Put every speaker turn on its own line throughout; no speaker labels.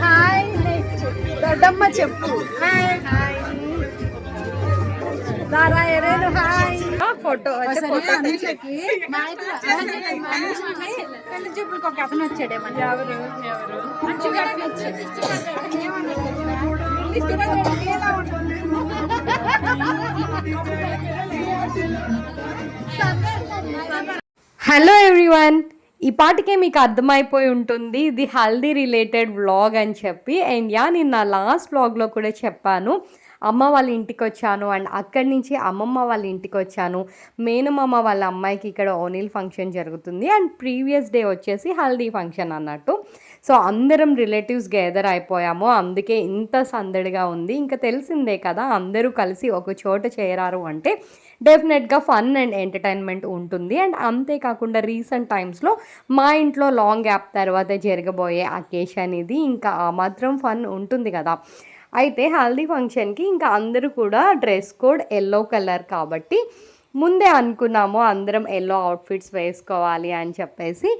Hi దొడ్డమ్మ చెప్పు hi photo పెళ్లి చూపులకు ఒక అతను వచ్చాడేమన్నా ఎవరు
హలో ఎవ్రీవన్, ఈ పాటికే మీకు అర్థమైపోయి ఉంటుంది ఇది హల్దీ రిలేటెడ్ వ్లాగ్ అని చెప్పి. అండ్ నేను లాస్ట్ వ్లాగ్లో కూడా చెప్పాను, అమ్మ వాళ్ళ ఇంటికి వచ్చాను అండ్ అక్కడి నుంచి అమ్మమ్మ వాళ్ళ ఇంటికి వచ్చాను. మేనమామ వాళ్ళ అమ్మాయికి ఇక్కడ ఓనీల్ ఫంక్షన్ జరుగుతుంది అండ్ ప్రీవియస్ డే వచ్చేసి హల్దీ ఫంక్షన్ అన్నట్టు. సో అందరం రిలేటివ్స్ గెదర్ అయిపోయాము, అందుకే ఇంత సందడిగా ఉంది. ఇంకా తెలిసిందే కదా, అందరూ కలిసి ఒక చోట చేరారు అంటే డెఫినెట్గా ఫన్ అండ్ ఎంటర్టైన్మెంట్ ఉంటుంది. అండ్ అంతేకాకుండా రీసెంట్ టైమ్స్లో మా ఇంట్లో లాంగ్ గ్యాప్ తర్వాత జరగబోయే అకేషన్ ఇది, ఇంకా ఆ మాత్రం ఫన్ ఉంటుంది కదా. అయితే హల్దీ ఫంక్షన్కి ఇంకా అందరూ కూడా డ్రెస్ కోడ్ ఎల్లో కలర్ కాబట్టి ముందే అనుకున్నాము అందరం ఎల్లో అవుట్ఫిట్స్ వేసుకోవాలి అని చెప్పేసి.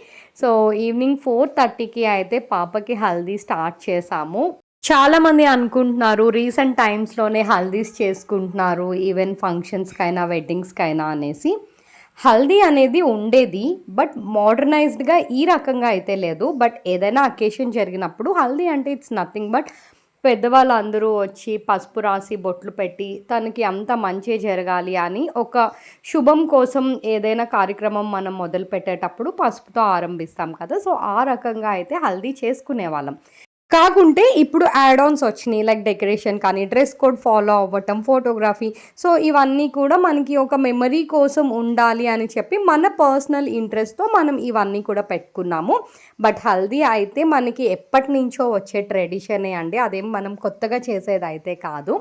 సో ఈవినింగ్ 4:30కి అయితే పాపకి హల్దీ స్టార్ట్ చేసాము. చాలామంది అనుకుంటున్నారు రీసెంట్ టైమ్స్లోనే హల్దీస్ చేసుకుంటున్నారు ఈవెన్ ఫంక్షన్స్కైనా వెడ్డింగ్స్కైనా అనేసి. హల్దీ అనేది ఉండేది, బట్ మోడర్నైజ్డ్గా ఈ రకంగా అయితే లేదు. బట్ ఏదైనా అకేషన్ జరిగినప్పుడు హల్దీ అంటే ఇట్స్ నథింగ్ బట్ పెద్దవాళ్ళు అందరూ వచ్చి పసుపు రాసి బొట్లు పెట్టి తనకి అంత మంచి జరగాలి అని ఒక శుభం కోసం ఏదైనా కార్యక్రమం మనం మొదలు పెట్టేటప్పుడు పసుపుతో ఆరంభిస్తాం కదా. సో ఆ రకంగా అయితే హల్దీ చేసుకునే వాళ్ళం. కాకుంటే ఇప్పుడు యాడ్ ఆన్స్ వచ్చినాయి, లైక్ డెకరేషన్ కానీ డ్రెస్ కోడ్ ఫాలో అవ్వటం, ఫోటోగ్రఫీ. సో ఇవన్నీ కూడా మనకి ఒక మెమరీ కోసం ఉండాలి అని చెప్పి మన పర్సనల్ ఇంట్రెస్ట్తో మనం ఇవన్నీ కూడా పెట్టుకున్నాము. బట్ హల్దీ అయితే మనకి ఎప్పటి నుంచో వచ్చే ట్రెడిషనే అండి, అదేం మనం కొత్తగా చేసేది అయితే కాదు.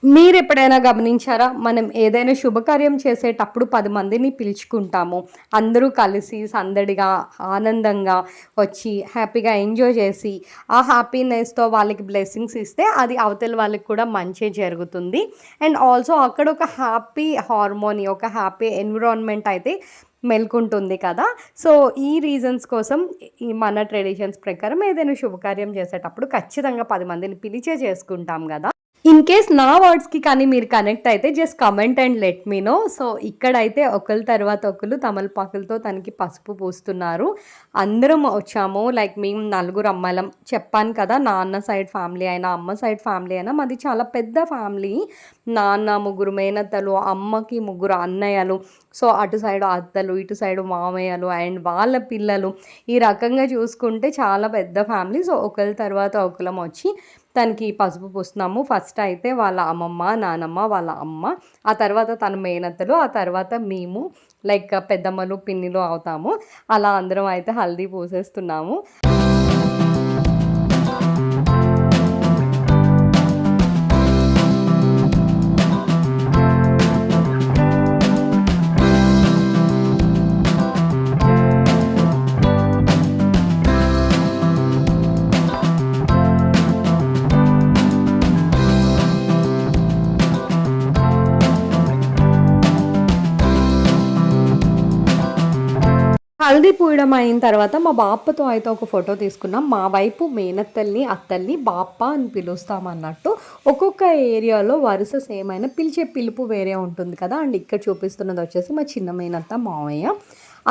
మీరు ఎప్పుడైనా గమనించారా, మనం ఏదైనా శుభకార్యం చేసేటప్పుడు 10 మందిని పిలుచుకుంటాము, అందరూ కలిసి సందడిగా ఆనందంగా వచ్చి హ్యాపీగా ఎంజాయ్ చేసి ఆ హ్యాపీనెస్తో వాళ్ళకి బ్లెస్సింగ్స్ ఇస్తే అది అవతల వాళ్ళకి కూడా మంచి జరుగుతుంది. అండ్ ఆల్సో అక్కడ ఒక హ్యాపీ హార్మోనీ, ఒక హ్యాపీ ఎన్విరాన్మెంట్ అయితే మెల్కుంటుంది కదా. సో ఈ రీజన్స్ కోసం మన ట్రెడిషన్స్ ప్రకారం ఏదైనా శుభకార్యం చేసేటప్పుడు ఖచ్చితంగా 10 మందిని పిలిచే చేసుకుంటాం కదా. ఇన్ కేస్ నా వర్డ్స్కి కానీ మీరు కనెక్ట్ అయితే just comment and let me know. So ఇక్కడైతే ఒకరి తర్వాత ఒకరు తమలపాకులతో తనకి పసుపు పూస్తున్నారు. అందరం వచ్చాము, లైక్ మేము 4 అమ్మాయిలం చెప్పాను కదా. నాన్న సైడ్ ఫ్యామిలీ అయినా అమ్మ సైడ్ ఫ్యామిలీ అయినా మాది చాలా పెద్ద ఫ్యామిలీ. నాన్న 3 మేనత్తలు, అమ్మకి 3 అన్నయ్యలు, సో అటు సైడు అత్తలు, ఇటు సైడు మామయ్యలు అండ్ వాళ్ళ పిల్లలు. ఈ రకంగా చూసుకుంటే చాలా పెద్ద ఫ్యామిలీ. సో ఒకరి తర్వాత ఒకరం వచ్చి తనకి పసుపు పూస్తున్నాము. ఫస్ట్ అయితే వాళ్ళ అమ్మమ్మ, నానమ్మ, వాళ్ళ అమ్మ, ఆ తర్వాత తన మేనత్తలు, ఆ తర్వాత మేము లైక్ పెద్దమ్మలు పిన్నిలు అవుతాము. అలా అందరం అయితే హల్దీ పూసేస్తున్నాము. హల్దీ పూయడం అయిన తర్వాత మా బాప్పతో అయితే ఒక ఫోటో తీసుకున్నాం. మా వైపు మేనత్తల్ని అత్తల్ని బాప్ప అని పిలుస్తామన్నట్టు. ఒక్కొక్క ఏరియాలో వరుస సేమ్ అయినా పిలిచే పిలుపు వేరే ఉంటుంది కదా. అండ్ ఇక్కడ చూపిస్తున్నది వచ్చేసి మా చిన్న మేనత్త మావయ్య.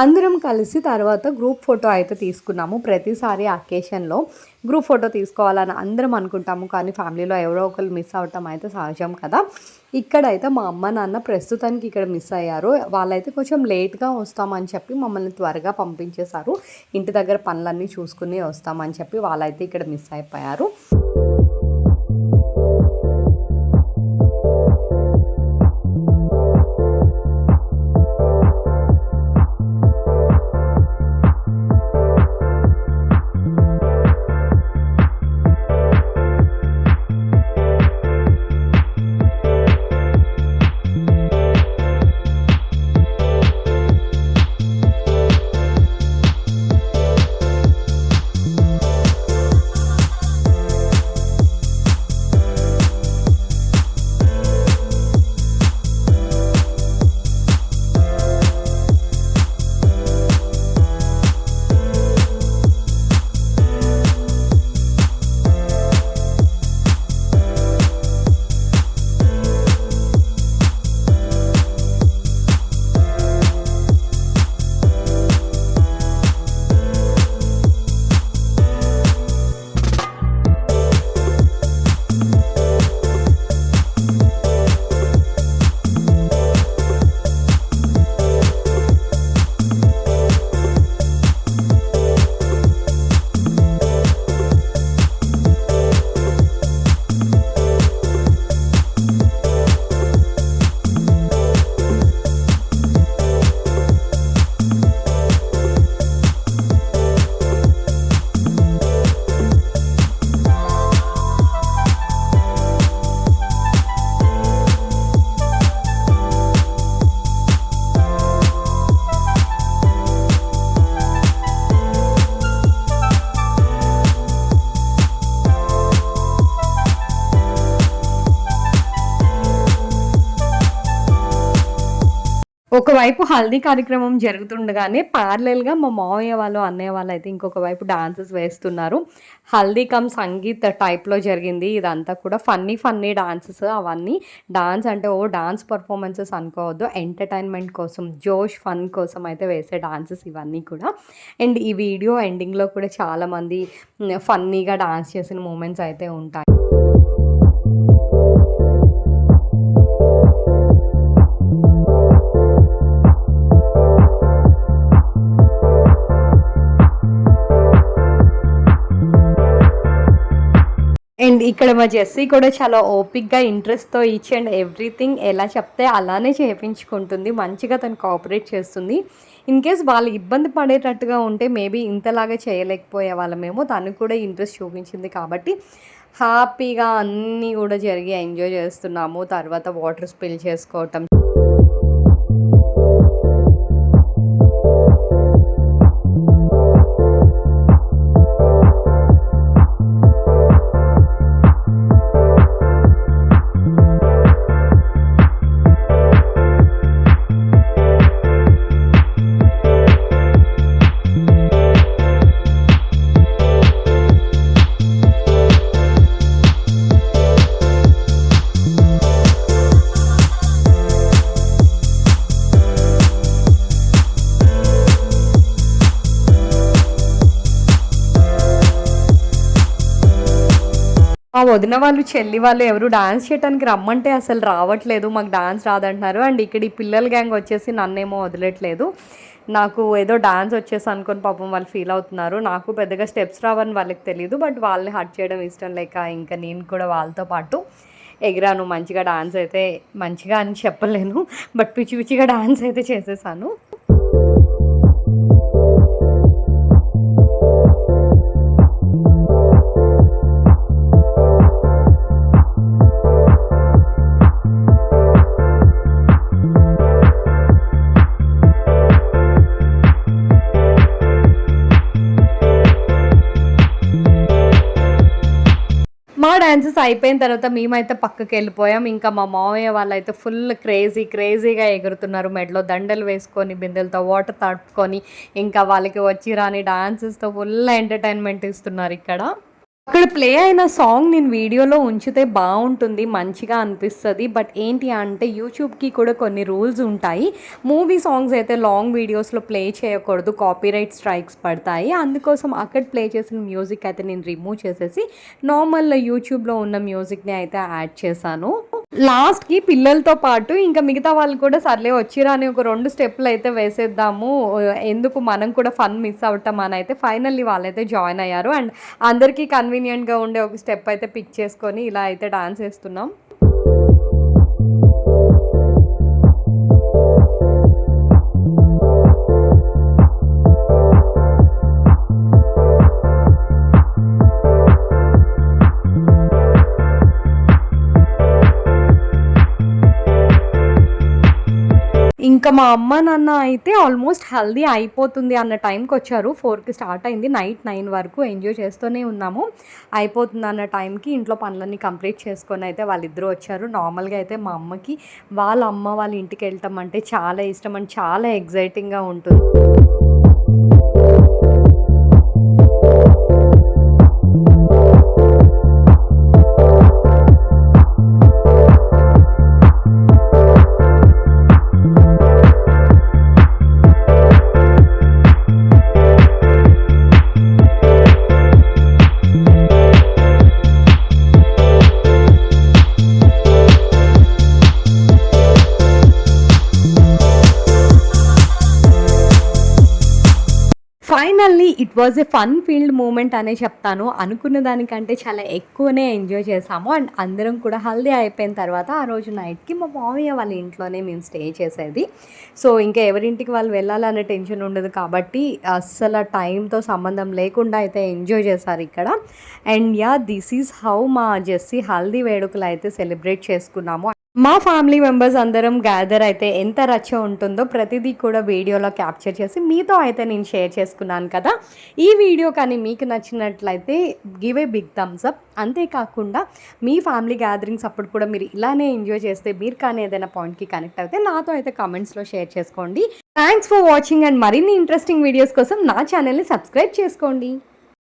అందరం కలిసి తర్వాత గ్రూప్ ఫోటో అయితే తీసుకున్నాము. ప్రతిసారి అకేషన్లో గ్రూప్ ఫోటో తీసుకోవాలని అందరం అనుకుంటాము, కానీ ఫ్యామిలీలో ఎవరో ఒకరు మిస్ అవటం అయితే సహజం కదా. ఇక్కడైతే మా అమ్మ నాన్న ప్రస్తుతానికి ఇక్కడ మిస్ అయ్యారు. వాళ్ళైతే కొంచెం లేట్గా వస్తామని చెప్పి మమ్మల్ని త్వరగా పంపించేశారు. ఇంటి దగ్గర పనులన్నీ చూసుకుని వస్తామని చెప్పి వాళ్ళైతే ఇక్కడ మిస్ అయిపోయారు. ఒకవైపు హల్దీ కార్యక్రమం జరుగుతుండగానే ప్యారలెల్‌గా మా మావయ్య వాళ్ళు, అన్నయ్య వాళ్ళు అయితే ఇంకొక వైపు డాన్సెస్ వేస్తున్నారు. హల్దీ కమ్ సంగీత్ టైప్‌లో జరిగింది ఇదంతా కూడా. ఫన్నీ డాన్సెస్ అవన్నీ. డాన్స్ అంటే డాన్స్ పర్ఫార్మెన్సెస్ అనుకోవద్దు. ఎంటర్‌టైన్‌మెంట్ కోసం, జోష్, ఫన్ కోసం అయితే వేసే డాన్సెస్ ఇవన్నీ కూడా. అండ్ ఈ వీడియో ఎండింగ్‌లో కూడా చాలామంది ఫన్నీగా డాన్స్ చేసిన మూమెంట్స్ అయితే ఉంటాయి. అండ్ ఇక్కడ మా జెస్సీ కూడా చాలా ఓపిక్‌గా, ఇంట్రెస్ట్‌తో ఈచ్ అండ్ ఎవ్రీథింగ్ ఎలా చెప్తే అలానే చేపించుకుంటుంది. మంచిగా తను కోఆపరేట్ చేస్తుంది. ఇన్‌కేస్ వాళ్ళు ఇబ్బంది పడేటట్టుగా ఉంటే మేబీ ఇంతలాగా చేయలేకపోయే వాళ్ళమేమో. తను కూడా ఇంట్రెస్ట్ చూపించింది కాబట్టి హ్యాపీగా అన్నీ కూడా జరిగి ఎంజాయ్ చేస్తున్నాము. తర్వాత వాటర్ స్పిల్ చేసుకోవటం. మా వదిన వాళ్ళు, చెల్లి వాళ్ళు ఎవరు డాన్స్ చేయడానికి రమ్మంటే అసలు రావట్లేదు. మాకు డాన్స్ రాదంటున్నారు. అండ్ ఇక్కడ ఈ పిల్లల గ్యాంగ్ వచ్చేసి నన్నేమో వదిలట్లేదు. నాకు ఏదో డాన్స్ వచ్చేసి అనుకొని పాపం వాళ్ళు ఫీల్ అవుతున్నారు. నాకు పెద్దగా స్టెప్స్ రావని వాళ్ళకి తెలియదు. బట్ వాళ్ళని హర్ట్ చేయడం ఇష్టం లేక ఇంకా నేను కూడా వాళ్ళతో పాటు ఎగిరాను. మంచిగా డాన్స్ అయితే, మంచిగా అని చెప్పలేను, బట్ పిచ్చి పిచ్చిగా డాన్స్ అయితే చేసేసాను. మా డాన్సెస్ అయిపోయిన తర్వాత మేమైతే పక్కకి వెళ్ళిపోయాం. ఇంకా మా మావయ్య వాళ్ళైతే ఫుల్ క్రేజీగా ఎగురుతున్నారు. మెడలో దండలు వేసుకొని, బిందెలతో వాటర్ తడుపుకొని, ఇంకా వాళ్ళకి వచ్చి రాని డాన్సెస్తో ఫుల్ ఎంటర్టైన్మెంట్ ఇస్తున్నారు ఇక్కడ. అక్కడ ప్లే అయిన సాంగ్ నేను వీడియోలో ఉంచితే బాగుంటుంది, మంచిగా అనిపిస్తుంది. బట్ ఏంటి అంటే యూట్యూబ్కి కూడా కొన్ని రూల్స్ ఉంటాయి. మూవీ సాంగ్స్ అయితే లాంగ్ వీడియోస్లో ప్లే చేయకూడదు, కాపీరైట్ స్ట్రైక్స్ పడతాయి. అందుకోసం అక్కడ ప్లే చేసిన మ్యూజిక్ అయితే నేను రిమూవ్ చేసేసి నార్మల్ యూట్యూబ్లో ఉన్న మ్యూజిక్ని అయితే యాడ్ చేశాను. లాస్ట్కి పిల్లలతో పాటు ఇంకా మిగతా వాళ్ళు కూడా సర్లే వచ్చిరాని ఒక 2 స్టెప్పులు అయితే వేసేద్దాము, ఎందుకు మనం కూడా ఫన్ మిస్ అవటం అని అయితే ఫైనల్లీ వాళ్ళైతే జాయిన్ అయ్యారు. అండ్ అందరికీ కన్వీనియంట్గా ఉండే ఒక స్టెప్ అయితే పిక్ చేసుకొని ఇలా అయితే డాన్స్ వేస్తున్నాం. ఇంకా మా అమ్మ నాన్న అయితే ఆల్మోస్ట్ హల్దీ అయిపోతుంది అన్న టైంకి వచ్చారు. 4కి స్టార్ట్ అయింది, నైట్ 9 వరకు ఎంజాయ్ చేస్తూనే ఉన్నాము. అయిపోతుంది అన్న టైంకి ఇంట్లో పనులన్నీ కంప్లీట్ చేసుకొని అయితే వాళ్ళిద్దరూ వచ్చారు. నార్మల్గా అయితే మా అమ్మకి వాళ్ళ అమ్మ వాళ్ళ ఇంటికి వెళ్ళటం అంటే చాలా ఇష్టం అండ్ చాలా ఎగ్జైటింగ్గా ఉంటుంది. Finally it was a fun filled moment అనే చెప్తాను. అనుకున్న దానికంటే చాలా ఎక్కువనే ఎంజాయ్ చేసాము. అండ్ అందరం కూడా హల్దీ అయిపోయిన తర్వాత ఆ రోజు నైట్కి మా మామయ్య వాళ్ళ ఇంట్లోనే మేము స్టే చేసేది. సో ఇంకా ఎవరింటికి వాళ్ళు వెళ్ళాలనే టెన్షన్ ఉండదు కాబట్టి అస్సలు టైంతో సంబంధం లేకుండా అయితే ఎంజాయ్ చేశారు ఇక్కడ. అండ్ దిస్ ఈజ్ హౌ మా జెస్సీ హల్దీ వేడుకలు అయితే సెలబ్రేట్ చేసుకున్నాము. మా ఫ్యామిలీ మెంబర్స్ అందరం గ్యాదర్ అయితే ఎంత రచ్చ ఉంటుందో ప్రతిదీ కూడా వీడియోలో క్యాప్చర్ చేసి మీతో అయితే నేను షేర్ చేసుకున్నాను కదా. ఈ వీడియో కానీ మీకు నచ్చినట్లయితే give a big thumbs up. అంతేకాకుండా మీ ఫ్యామిలీ గ్యాదరింగ్స్ అప్పుడు కూడా మీరు ఇలానే ఎంజాయ్ చేస్తే మీరు కానీ ఏదైనా పాయింట్కి కనెక్ట్ అయితే నాతో అయితే కామెంట్స్లో షేర్ చేసుకోండి. థ్యాంక్స్ ఫర్ వాచింగ్ అండ్ మరిన్ని ఇంట్రెస్టింగ్ వీడియోస్ కోసం నా ఛానల్ని సబ్స్క్రైబ్ చేసుకోండి.